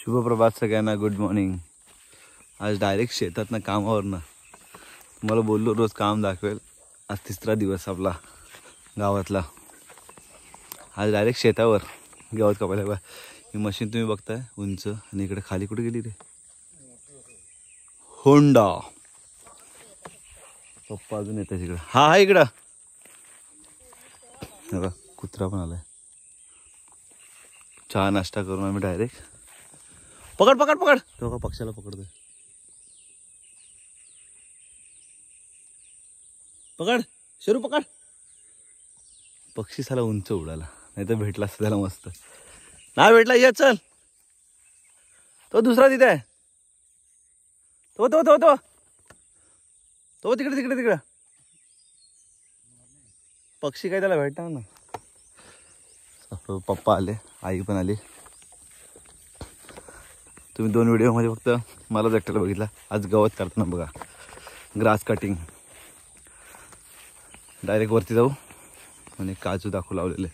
शुभप्रभात सगळ्यांना, good morning. आज direct शेतात ना कामावर ना. तुम्हाला बोललो रोज काम दाखवेल. आज तिसरा दिवस आपला गावातला. आज डायरेक्ट शेतावर गवत कापायला. ही मशीन तुम्ही बघताय उंच, आणि इकडे खाली कुठे गेली रे? होंडा. पप्पा अजून येत आहे इकडं. हा इकडं बघा, कुत्रा पण आलाय. चहा नाश्ता करून आम्ही डायरेक्ट पकड पकड पकड. तो का पक्षाला पकडतोय. पकड शेरू पकड. पक्षी साला उंच उडाला, नाही तर भेटला असता त्याला मस्त. नाही भेटला, ये चल. तो दुसरा तिथे आहे. तो तो तो तो तो तिकडे तिकडे तिकडे. पक्षी काय त्याला भेटणार ना. पप्पा आले, आई पण आली. तुम्ही 2 व्हिडिओमध्ये फक्त मलाच एकट्याला बघितला. आज गवत काढताना बघा, ग्रास कटिंग. डायरेक्ट वरती जाऊ आणि काजू दाखवू लावलेले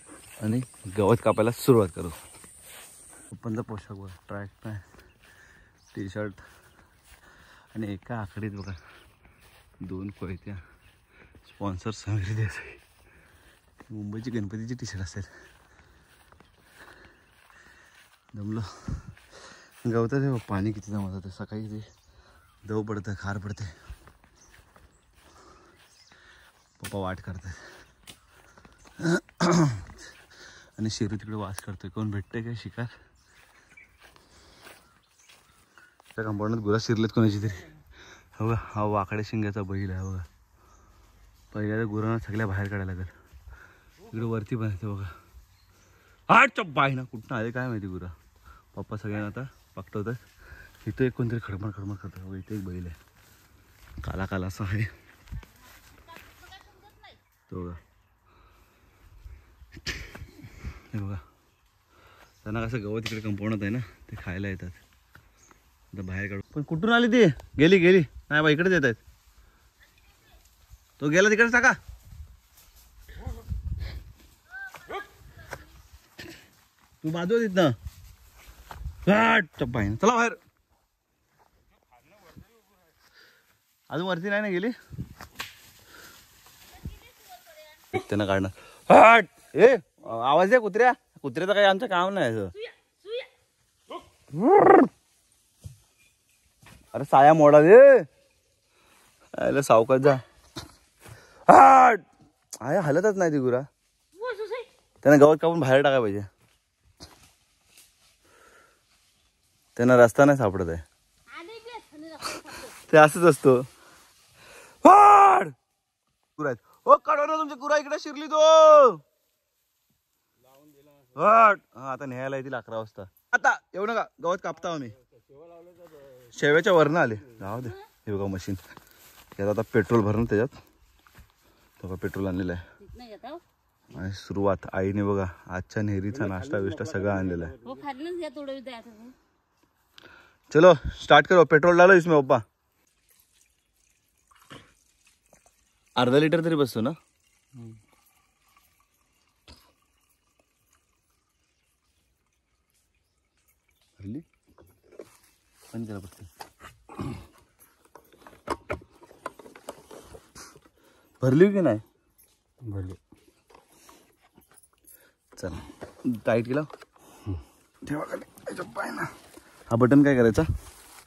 आणि गवत कापायला सुरुवात करू. पप्पांचा पोशाख बघा, ट्रॅक पॅन्ट, टी शर्ट आणि एका आकडीत बघा 2 कोयत्या. स्पॉन्सर समृद्धी देसाई. मुंबईची गणपतीची टी शर्ट असेल. दमलो. गवतात आहे पाणी किती जमा होतं सकाळी. ते दव पडतं, खार पडते. पप्पा वाट करतात आणि शेरू तिकडे वास करतोय. कोण भेटतंय काय शिकार? त्या कंपाऊंडात गुरा शिरलेत कोणाची तरी. हा बघा, हा वाकड्या शिंगाचा बैल आहे बघा. पहिल्या गुरांना सगळ्या बाहेर काढायला लागेल. इकडे वरती पण येते बघा. हा चप्पा आहे ना, कुठं आले काय माहिती गुरा. पप्पा सगळ्यांना आता पकटवतात. इथं एक कोणतरी खडमड खडमड करतात बघा. इथे एक बैल आहे, काला काला असा आहे तो बघा. हे बघा, त्यांना कसं गवत इकडे कंपाऊंडात आहे ना, ते खायला येतात. आता बाहेर काढू. पण कुठून आली ती? गेली गेली नाही बा, इकडेच येत आहेत. तो गेला तिकडेच टाका. तू बाजू तिथनं. चप्पा आहे, चला बाहेर. अजून वरती नाही ना गेली. त्यांना काढणार. हट ए, आवाज आहे कुत्र्या. कुत्र्याचं काही आमचं काम नाही. अरे साया मोडा दे. सावकाश जा. हट. आहे हलतच नाही ती गुरा. त्यांना गवत कापून बाहेर टाकाय पाहिजे. त्यांना रस्ता नाही सापडत आहे. ते असंच असतो. ओ काढवा ना तुमची गुरा, इकडे शिरली तो. हट. हा आता न्यायला येतील 11 वाजता. आता येऊ नका, गवत कापता आम्ही. शेव्याच्या वरनं आले. जाऊ दे. हे बघा मशीन. यात आता पेट्रोल भरणं त्याच्यात. बघा पेट्रोल आणलेलं आहे. आणि सुरुवात आईने बघा आजच्या नेहरीचा नाश्ता बिष्टा सगळं आणलेला आहे. चलो स्टार्ट करो. पेट्रोल डालो इसमें पप्पा. अर्धा लिटर तरी बसतो ना. भरली पण त्याला पटकन. भरली की नाही? भरली. चला टाईट केला. ठेवा खाली. पाय ना. हा बटन काय करायचा?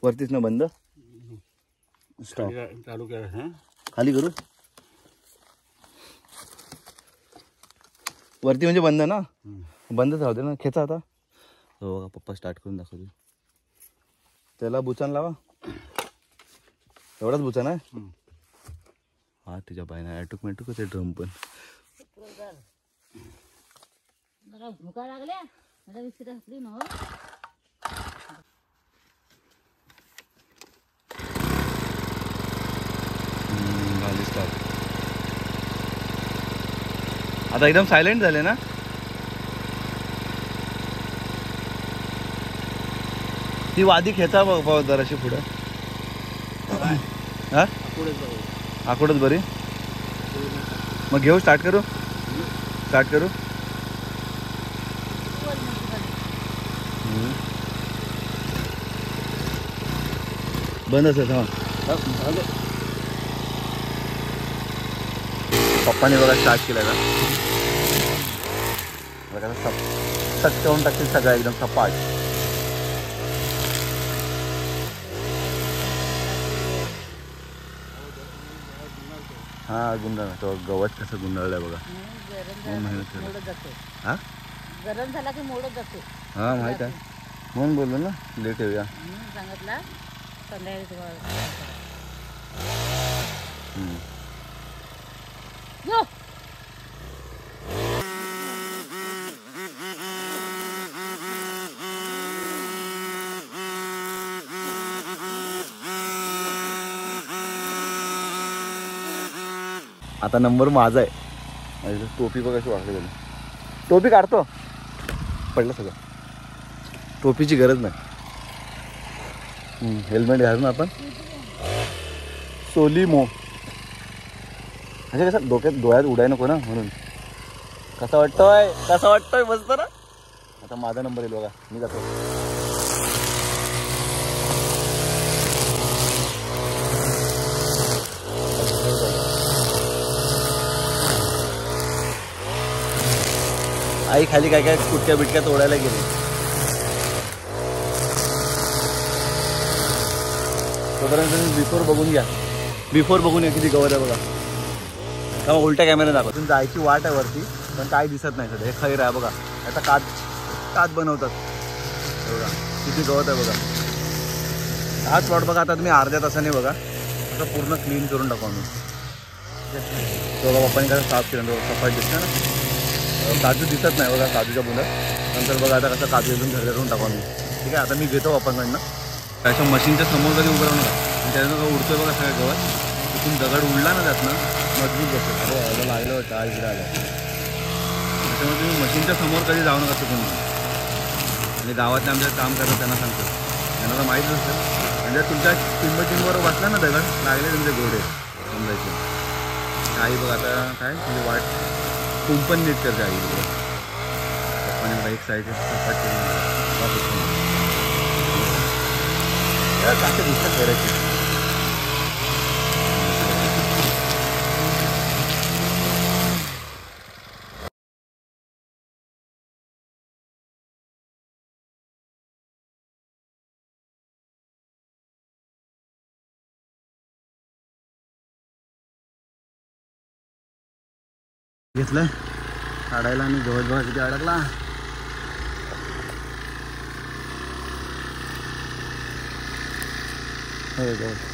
वरतीच ना बंद. स्टॉप चालू करा. खाली करू. वरती म्हणजे बंद ना. बंदच राहू दे ना. खेचा आता. हो बघा पप्पा स्टार्ट करून दाखवते. त्याला बुचान लावा. एवढाच बुचान आहे. हा तिच्या पायना ॲटोमॅटिकच आहे ड्रम पण. भुका लागल्या मला विचार असली ना. आता एकदम सायलेंट झाले ना. ती वादी खेचा बघ जराशी पुढं. हा आकडच बरी. मग घेऊ. स्टार्ट करू. स्टार्ट करू. बंद असेल हा. पप्पाने बघा स्टार्ट केला का बघा सट करून टाकतील सगळं एकदम सपाट. हा गुंडाळ तो गवत कसं गुंडाळलंय बघा. हा गरम झाला की मोडत जातो. हा माहित आहे म्हणून बोललो ना लेट येऊया. सांगितला संध्याकाळी तुम्हाला. आता नंबर माझा आहे. टोपी बघा कशी वाकडी झाली. टोपी काढतो पडलं सगळं. टोपीची गरज नाही. हेल्मेट घालून आपण सोलिमो म्हणजे कसं डोळ्यात उडाय नको ना म्हणून. कसा वाटतोय मस्त ना. आता माझा नंबर येईल बघा मी जातो. आई खाली काय कुटक्या बिटक्या तोडायला गेली. तोपर्यंत तुम्ही बिफोर बघून घ्या किती गवत आहे बघा. का उलट्या कॅमेरा दाखव. तुम्ही जायची वाट आहे वरती पण काय दिसत नाही सध्या. हे खैर आहे बघा. आता काच बनवतात बघा किती गवत आहे बघा. हाच प्लॉट बघा आता तुम्ही अर्ध्या तासाने बघा आता पूर्ण क्लीन करून टाकू आम्ही. बघा पप्पाने कसं साफ केलं सफाई दिसतं ना. काजू दिसत नाही बघा काजूच्या बुंदा. नंतर बघा आता कसं काजू एकदम घरघरून टाकू आम्ही. ठीक आहे आता मी घेतो पप्पांकडनं. त्याच्या मशीनच्या समोर कधी उभं राहू नका. त्याच्यानं का उडतोय बघा सगळ्या गवत. तिथून दगड उडला ना त्यातनं मजबूत बसेल. अरे याला लागलं होतं आज इकडे आलं. त्याच्यामुळे तुम्ही मशीनच्या समोर कधी जाऊ नका चुकून. आणि गावातले आमच्या काम करतात त्यांना सांगतो. त्यांना तर माहीत नसतं. म्हणजे तुमच्या टिंबवर बसला ना दगड लागले तुमचे घोडे समजायचे. आई बघा आता काय म्हणजे वाट कुंपण नीट करते आई बघा. पप्पाने बघा एक साईड सपाट केली काटे दिसतात करायचे. घेतलंय काढायला आणि गवत बघा किती अडकला. हो गवत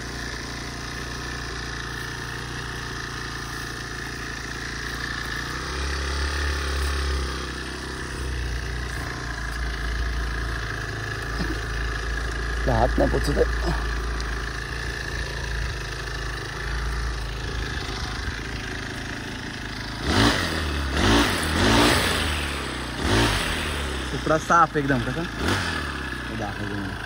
हात नाही पोचत आहे. सुपडा साफ एकदम कसा दाखवतो मला.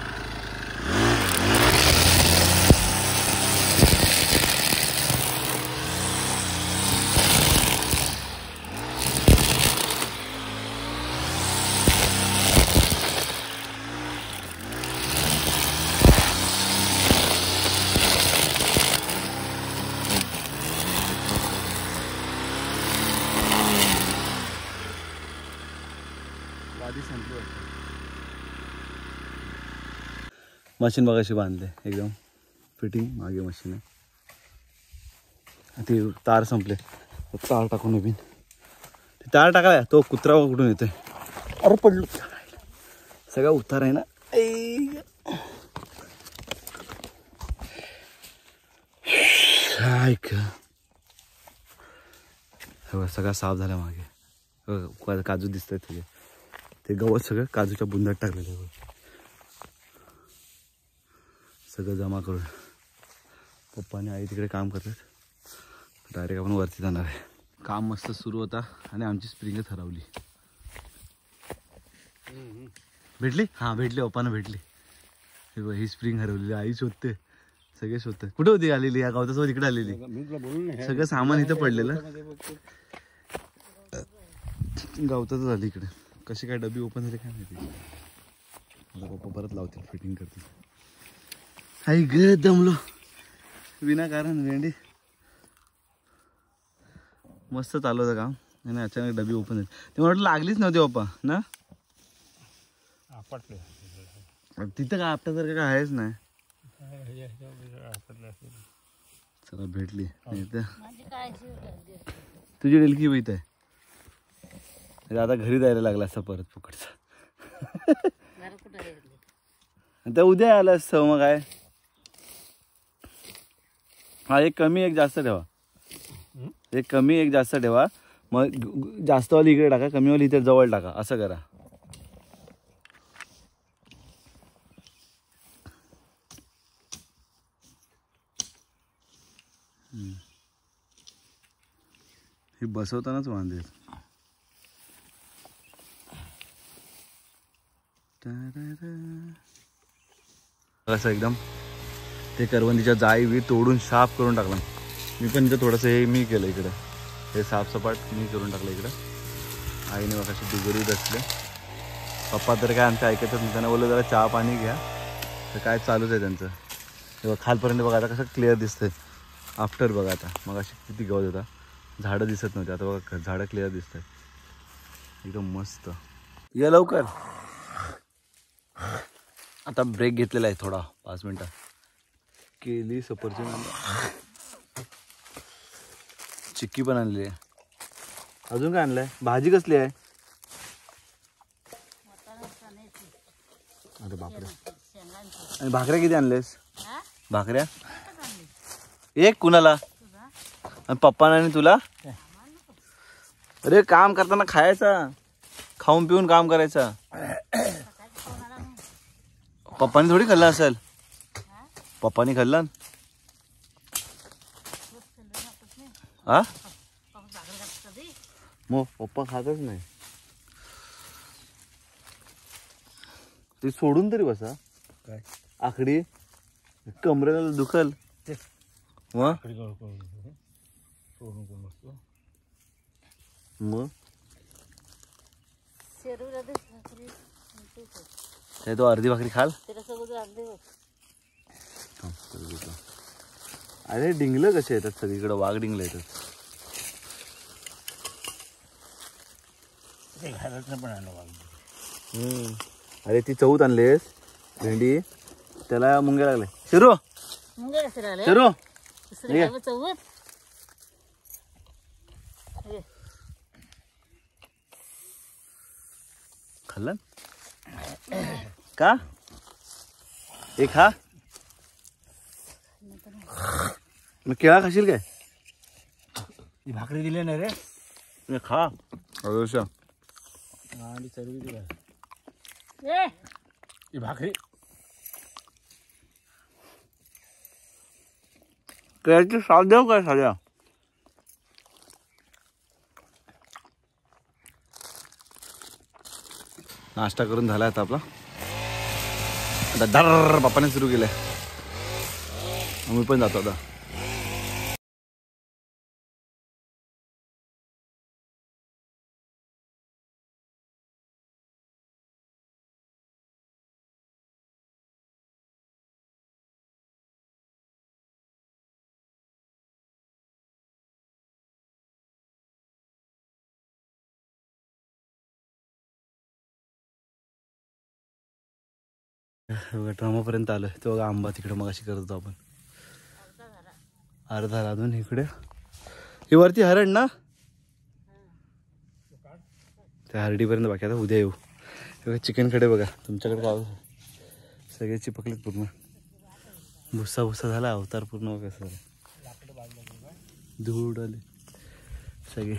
मशीन बघा अशी बांधले एकदम फिटिंग. मागे मशीन आहे. ते तार संपले तार टाकून नवीन. ते तार टाकाय तो कुत्रा कुठून येतोय. अरे पडलो सगळा उतार आहे ना. ऐक सगळा साफ झाला मागे. काजू दिसत आहेत तुझे. ते गवत सगळं काजूच्या बुंदात टाकलेलं सगळं जमा करून. पप्पा आणि आई तिकडे काम करतात. डायरेक्ट आपण वरती जाणार आहे. काम मस्त सुरू होता आणि आमची स्प्रिंग हरवली. भेटली हां भेटली पप्पानं भेटली. ही स्प्रिंग हरवलेली. आई शोधते सगळे शोधते. कुठे होती आलेली या गावतासोबत इकडे आलेली. सगळं सामान इथं पडलेलं गावताच झाली इकडे. कशी काय डबी ओपन झाली काय माहिती. आता पप्पा परत लावतील फिटिंग करतील. आई ग दमलो विनाकारण भेंडी. मस्त चालू होतं काम आणि अचानक डबी ओपन झाली. ते म्हटलं लागलीच नव्हती बाप्पा ना. तिथं काय आपल्यासारखं काय आहेच नाही. चला भेटली तुझी डेलकी बैत आहे. आता घरी जायला लागला असं परत फुकटचा. आता उद्या आलं असतं मग काय. हा एक कमी एक जास्त ठेवा. एक कमी एक जास्त ठेवा. मग जास्त वाली इकडे टाका कमी वाली इथे जवळ टाका असं करा. हे बसवतानाच वांदे. असं एकदम ते करवंदीच्या जाई बी तोडून साफ करून टाकला. मी पण इथं थोडंसं हे मी केलं इकडं. हे साफसपाट मी करून टाकलं इकडं. आईने बघा अशी दुगरी बसले. पप्पा तर काय आमच्या ऐकतच नाही. त्यांना बोललं जरा चहा पाणी घ्या तर काय चालूच आहे त्यांचं. तेव्हा खालपर्यंत बघा आता कसं क्लिअर दिसतंय. आफ्टर बघा आता मग अशी किती गवत होता. झाडं दिसत नव्हते आता बघा झाडं क्लिअर दिसत आहेत एकदम मस्त. ये लवकर. आता ब्रेक घेतलेला आहे थोडा 5 मिनटं. केली सफरचंद चिक्की पण आणली आहे. अजून काय आणलंय. भाजी कसली आहे. अरे बापरे. आणि भाकऱ्या किती आणलेस. भाकऱ्या एक कुणाला आणि पप्पाना आणि तुला. अरे काम करताना खायचा. खाऊन पिऊन काम करायचं. पप्पानी थोडी खाल्लं असेल. पप्पानी खाल्लं हा. मग पप्पा खातच नाही. ते सोडून तरी बसा. काय आखडी कमरेला दुखल. मग ते तो अर्धी भाकरी खाल. अरे डिंगलं कसे येतात सगळीकडे. वाघ डिंगलं येतात. अरे ती चौथ आणलेस भेंडी त्याला मुंग्या लागले. शिरू शिरू खाल्लं का. एक खा. मग केळा खाशील काय. भाकरी दिली नाही रे. खा अवश्य. आणि चरबी दिला ही भाकरी. केळ्याची साल देऊ काय साध्या. नाश्ता करून झाला आता आपला. आता दर बापाने सुरू केलंय. मी पण जातो आता. ड्रामापर्यंत आलोय. तो बघा आंबा तिकडे मग अशी करत होतो आपण. अर्धा अजून इकडे. ही वरती हरण ना. त्या हरडीपर्यंत बाकी. आता उद्या येऊ. बघा चिकनकडे बघा तुमच्याकडे काय सगळे चिपकलेत पूर्ण. भुस्सा भुस्सा झाला. अवतार पूर्ण बघा सगळं. धूळ उडाली सगळी.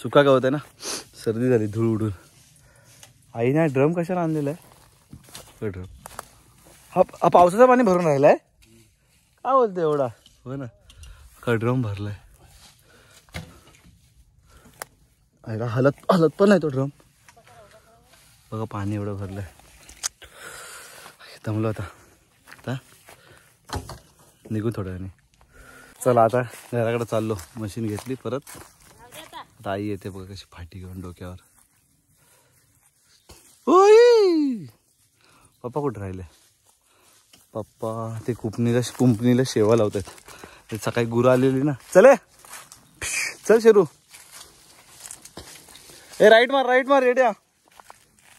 सुका गवत आहे ना. सर्दी झाली धूळ उडून. आईने ड्रम कशाला आणलेला आहे. ड्रम हा पावसाचं पाणी भरून राहिलाय. काय बोलते एवढा. हो ना का ड्रम भरलाय. आईला हलत हलत पण नाही तो ड्रम. बघा पाणी एवढं भरलंय. दमलो आता. आता निघू थोड्या वेळाने. चला आता घराकडे चाललो. मशीन घेतली परत. आता आई येते बघा कशी फाटी घेऊन डोक्यावर. ओय पप्पा कुठे राहिले. पप्पा ते कुंपणीला शेवा लावतात. ते सकाळी गुरं आलेली ना. चले चल शेरू. ए राईट मार रेड्या.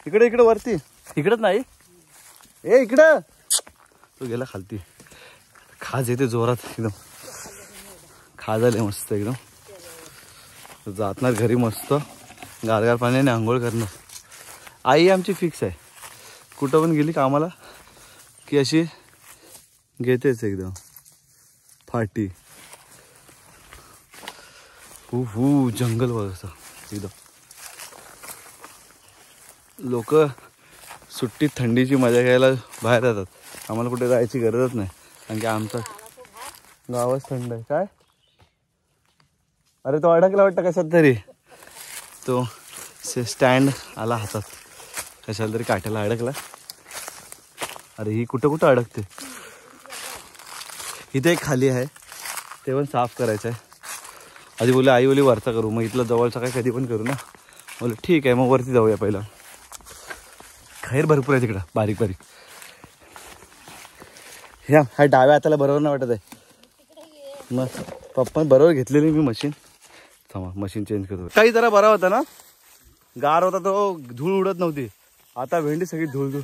इकडे वरती. इकडंच नाही. ए इकडं. तो गेला खालती. खाज येते जोरात एकदम. खाज आले मस्त एकदम. जातणार घरी मस्त गारगार पाण्याने आंघोळ करणार. आई आमची फिक्स आहे. कुठं पण गेली कामाला की अशी घेतेच एकदम फाटी. जंगल बघा एकदम. लोक सुट्टीत थंडीची मजा घ्यायला बाहेर जातात. आम्हाला कुठे जायची गरजच नाही कारण की आमचं गावच थंड आहे. काय अरे तो अडकला वाटतं कशात तरी. तो स्टँड आला हातात कशाला तरी काट्याला अडकला. अरे ही कुठं अडकते. इथे एक खाली आहे ते पण साफ करायचं आहे. आधी बोले आई बोली वरचा करू. मग इथलं जवळचा काय कधी पण करू ना. बोले ठीक आहे मग वरती जाऊया पहिला. खैर भरपूर आहे तिकडं बारीक. ह्या डाव्या हाताला बरोबर नाही वाटत आहे. मग पप्पा बरोबर घेतलेली मी मशीन. थांबा मशीन चेंज करतो. काही जरा बरा होता ना. गार होता तो धूळ उडत नव्हती. आता भेंडी सगळी धूळ.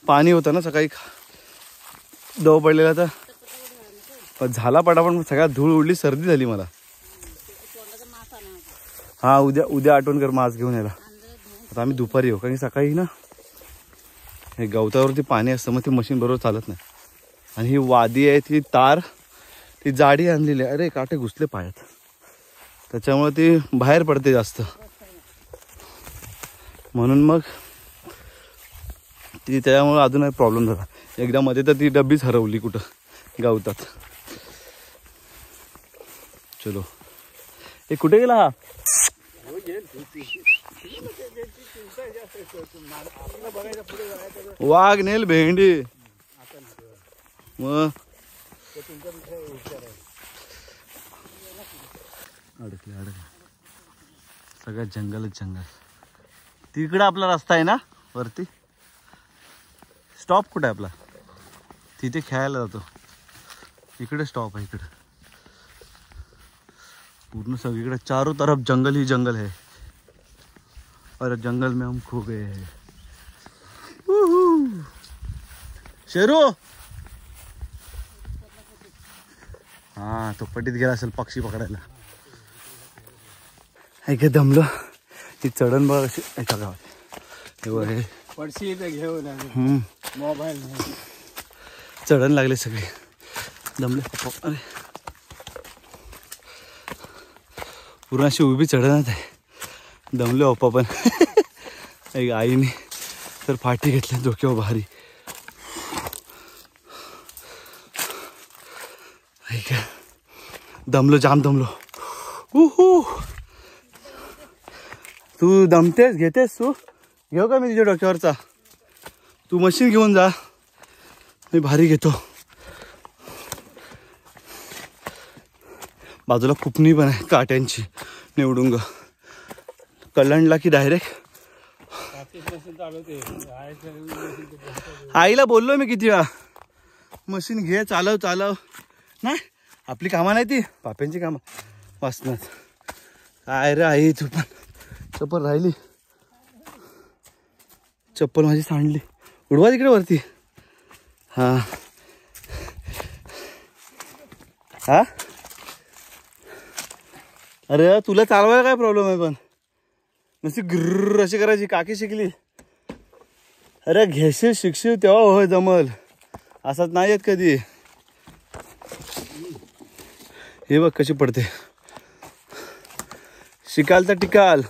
पाणी होतं ना सकाळी दव पडलेला तर झाला पटापट. सगळ्यात धूळ उडली. सर्दी झाली मला. हा उद्या आठवण कर मास्क घेऊन यायला. आता आम्ही दुपारी येऊ कारण सकाळी ना हे गवतावरती पाणी असतं मग ती मशीन बरोबर चालत नाही. आणि ही वादी आहे ती तार ती जाडी आणलेली आहे. अरे काटे घुसले पायात त्याच्यामुळे ती बाहेर पडते जास्त. म्हणून मग ती त्याच्यामुळे अजून प्रॉब्लेम झाला. एकदा मध्ये तर ती डब्बीच हरवली कुठं गवतात. चलो ए कुठे गेला हा. वाघ नेल भेंडी. मग अडकले सगळ्यात जंगल. तिकडे आपला रस्ता आहे ना वरती. स्टॉप कुठे आहे आपला. तिथे खेळायला जातो. इकडे स्टॉप आहे. इकडे पूर्ण सगळीकडे चारों तरफ जंगल ही जंगल है. और जंगल में हम खो गए हैं. शेरू हा तो पटीत गेला असेल पक्षी पकडायला. ऐका दमलो. ती चढण बघ अशी एका गावात पडशी घेऊन मोबाईल चढण लागले सगळे. दमले. अरे पूर्ण अशी उभी चढणच आहे. दमले ओप्पा पण. आईने तर फाटी घेतली डोक्यावर भारी. ऐका दमलो जाम दमलो. तू दमतेस घेतेस. तू घेऊ का मी तुझ्या डोक्यावरचा. तू मशीन घेऊन जा मी भारी घेतो. बाजूला कुपणी पण आहे काट्यांची. निवडून कल्याणला की डायरेक्ट. आईला बोललो मी किती वेळा मशीन घे चालव नाही. आपली कामं नाही ती पाप्यांची कामं वाचणार. काय रे आई तू पण. चप्पल राहिली. चप्पल माझी सांडली. उडवा तिकडे वरती. हा अरे तुला चालवायला काय प्रॉब्लेम आहे पण. नुसती ग्रर अशी करायची. काकी शिकली. अरे घेशील शिकशील तेव्हा होय जमल. असंच नाही येत कधी. हे बघ कशी पडते. शिकाल तर टिकाल.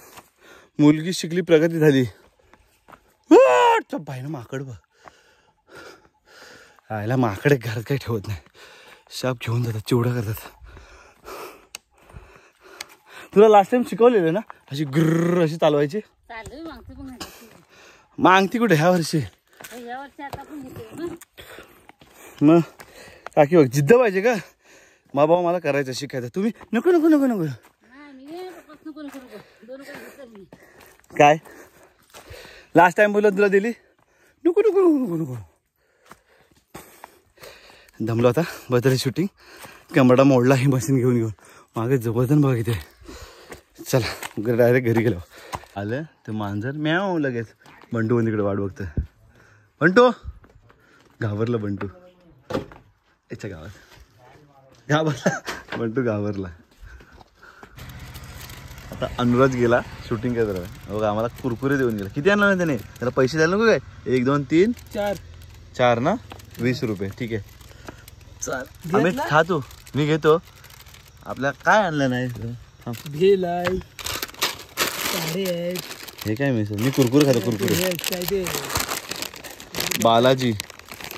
मुलगी शिकली प्रगती झाली. बाई ना माकड बघ. आयला माकड घरात काही ठेवत नाही. शाप घेऊन जातात चिवडा करतात. तुला लास्ट टाइम शिकवलेलं ना अशी ग्रर अशी चालवायची. मागती कुठे ह्या वर्षी. मग काकी बघ जिद्द पाहिजे का. बाबा मला करायचं शिकायचं. तुम्ही नको नको नको नको. काय लास्ट टाइम बोलत तुला दिली. नको नको नको नको नको. दमलो आता बदल शूटिंग कमरा मोडला ही मशीन घेऊन मागे जबरदस्त बघा इथे. चला डायरेक्ट घरी गेलो. आलं ते मांजर म्याव लगेच बंटू तिकडे वाट बघतोय. बंटू घाबरला बंटू याच्या घाबरला बंटू घाबरला. आता अनुराज गेला शूटिंग काय जरा बघा आम्हाला कुरकुरे देऊन गेला. किती आणला ना त्याने त्याला पैसे द्यायला नको काय 1 2 3 4 ना 20 रुपये ठीक आहे. आम्ही खातो मी घेतो. आपल्या काय आणलं नाही हे काय मी कुरकुरे खातो कुरकुरे बालाजी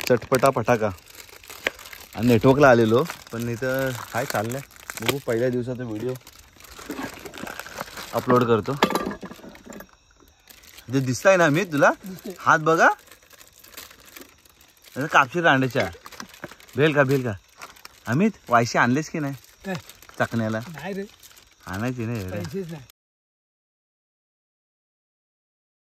चटपटा फटाका. आणि नेटवर्कला आलेलो पण इथं काय चाललंय बघू. पहिल्या दिवसाचा व्हिडिओ अपलोड करतो. ते दिसताय ना मी तुला हात बघा कापशी कांड्याच्या भेल का अमित वायशी आणलेस की नाही चकण्याला आणायची नाही